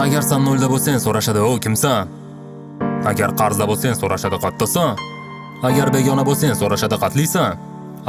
Agar sen nolda bo'lsang so'rashadi, "O kimsan?" Agar qarzda bo'lsang so'rashadi, "Qattasan?" Agar begona bo'lsang so'rashadi, "Qatlisan?"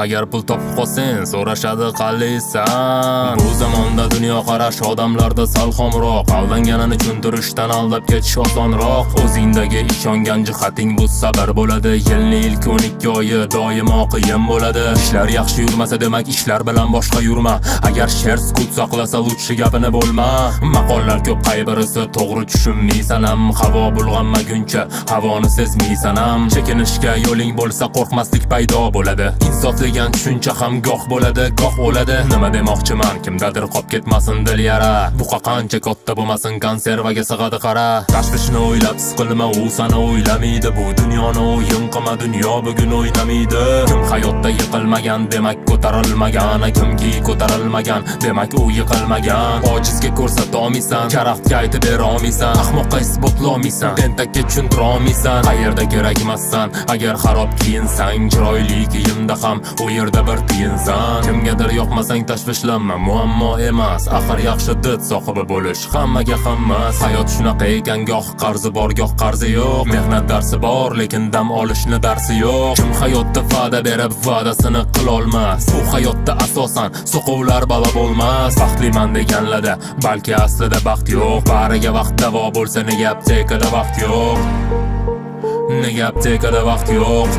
Agar pul topib qolsang so'rashadi, "Qalaysan?" Bu zamonda dunyo qarash odamlarda sal xomroq, aldanganini tushuntirishdan aldab ketish osonroq. O'zingdagi ishongan jihating bu sabr bo'ladi. Yilning ilk 12 oyi doimo qiyin bo'ladi. Ishlar yaxshi yurmasa demak ishlar bilan boshqa yurma. Agar sher sukut saqlasa lutchi gapini bo'lma. Maqollar ko'p, qaybirisi to'g'ri tushunmaysan ham. Havo bulg'anmaguncha havoni sezmaysan ham. Chekinishga yo'ling bo'lsa qo'rqmaslik paydo bo'ladi. Insof degan tushuncha ham goh bo'ladi, goh o'ladi. Nima demoqchiman, kimdadir qolib ketmasin dil yara. Buqa qancha katta bo'lmasin, konservaga sig'adi qara. Tashvishni o'ylab siqilma, u seni o'ylamaydi. Bu dunyoni o'yin qilma, dunyo bugun o'ynamaydi. Kim hayotda yiqilmagan, demak ko'tarilmagan. Kimki ko'tarilmagan, demak u yiqilmagan. Ojizga ko'rsata olmaysan, karaxtga aytib bera olmaysan. Ahmoqqa isbotlay olmaysan, tentakka tushuntira olmaysan. Qayerda kerakmassan, agar xarob kiyinsang, chiroyli kiyimda ham u yerda bir tiyinsan. Kimgadir yoqmasang tashvishlanma, muammo emas. Axir yaxshi did sohibi bo'lish hammaga hammas. Hayot shunaqa ekan, goh qarzi bor, goh qarzi yo'q. Mehnat darsi bor, lekin dam olishni darsi yo'q. Kim hayotda va'da berib va'dasini qilolmas. Bu hayotda asosan soqovlar balo bo'lmas. Baxtliman deganlarda balki aslida baxt yo'q. Bariga vaqt davo bo'lsa, nega aptekada vaqt yo'q? Nega aptekada vaqt yo'q?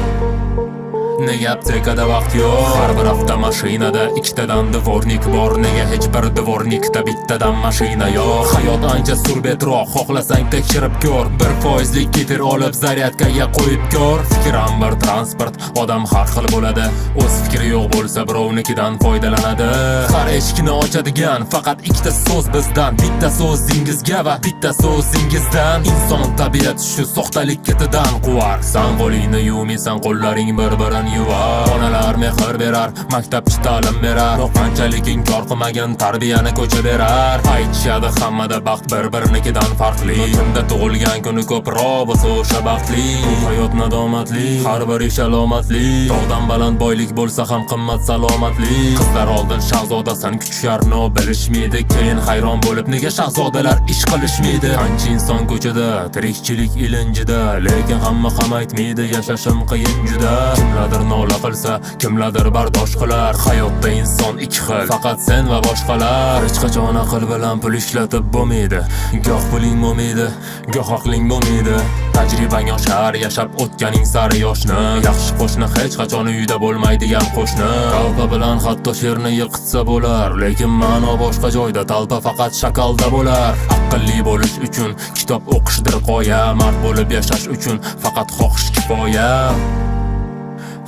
Nega aptekada vaqt yo'q? Har bir avtomashinada ikkitadan dvornik bor. Nega hech bir dvornikda bittadan mashina yo'q? Hayot ancha surbetroq, xohlasang tekshirib ko'r. 1% kefir olib zaryadkaga qo'yib ko'r. Fikr ham bir transport, odam har xil bo'ladi. O'z fikri yo'q bo'lsa birovnikidan foydalanadi. Har eshikni ochadigan faqat ikkita so'z bizdan. Bitta so'zingizga va bitta so'zingizdan. Inson tabiat shu soxtalik ketidan quvar. San qo'lingni yuvmaysan, qo'llaring bir-birini yuvar. Onalar mehr berar, maktabchi ta'lim berar. Qanchalik inkor qilmagan tarbiyani ko'cha berar. Aytishadi hammada baxt bir-birinikidan farqli. Kimda tug'ilgan kuni ko'proq bo'lsa o'sha baxtli. Hayot nadomatli, har bir ish alomatli. Tog'dan baland boylik bo'lsa ham qimmat salomatli. Qizlar oldin shahzodasan kutisharni bilishmaydi. Keyin hayron bo'lib nega shahzodalar ish qilishmaydi. Qancha inson ko'chada, tirikchilik ilinjida, lekin hamma ham aytmaydi yashashim qiyin juda. Kimlardir nola qilsa, kimlardir bardosh qilar. Hayotda inson ikki xil, faqat sen va boshqalar. Hech qachon aql bilan pul ishlatib bo'lmaydi. Goh puling bo'lmaydi, goh aqling bo'lmaydi. Tajribang oshar, yashab o'tganing sari yoshni. Yaxshi qo'shni hech qachon uyda bo'lmaydigan qo'shni. Talpa bilan hatto sherni yiqitsa bo'lar, lekin ma'no boshqa joyda. Talpa faqat shakalda bo'lar. Aqlli bo'lish uchun kitob o'qishdir qoya. Mard bo'lib yashash uchun faqat xohish kifoya.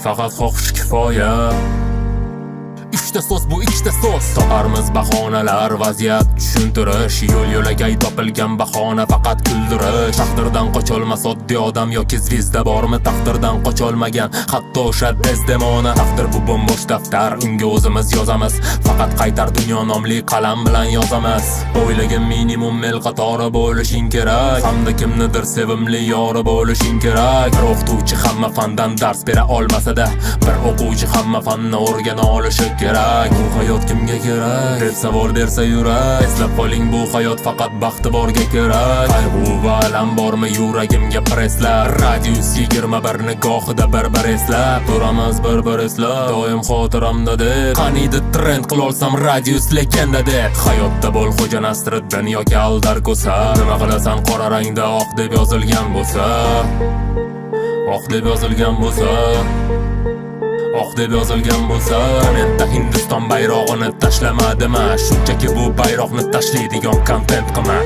Faqat xohish kifoya. Ikkita so'z bu, ikkita so'z. Toparmiz bahonalar, vaziyat tushuntirish. Yo'l yo'lagay topilgan bahona faqat kuldirish. Taqdirdan qocholmas oddiy odam yoki zvezda bormi? Taqdirdan qocholmagan hatto o'sha Desdemona. Taqdir bu bo'mbo'sh daftar, unga o'zimiz yozamiz. Faqat qaytar dunyo nomli qalam bilan yozamiz. O'ylagan minimum mel qatori bo'lishing kerak. Hamda kimnidir sevimli yori bo'lishing kerak. Bir o'qituvchi hamma fandan dars bera olmasa-da, bir o'quvchi hamma fanni o'rgana olishi kerak. Bu hayot kimga kerak deb savol bersa yurak. Eslab qoling, bu hayot faqat baxti borga kerak. Qayg'u va alam bormi yuragimga preslar. Radius 21 nigohida bir eslab turamiz, bir eslab. Doim xotiramda deb qaniydi trend qilolsam radius legenda deb. Hayotda bo'l xo'ja Nasriddin yoki Aldar Ko'sa. Nima qilasan qora rangda oq deb yozilgan bo'lsa. Oq deb yozilgan bo'lsa. Oq deb yozilgan bo'lsa, menda Hindiston bayrog'ini tashlamadimi? Shunchaki bu bayroqni tashlaydigan kontent qilma.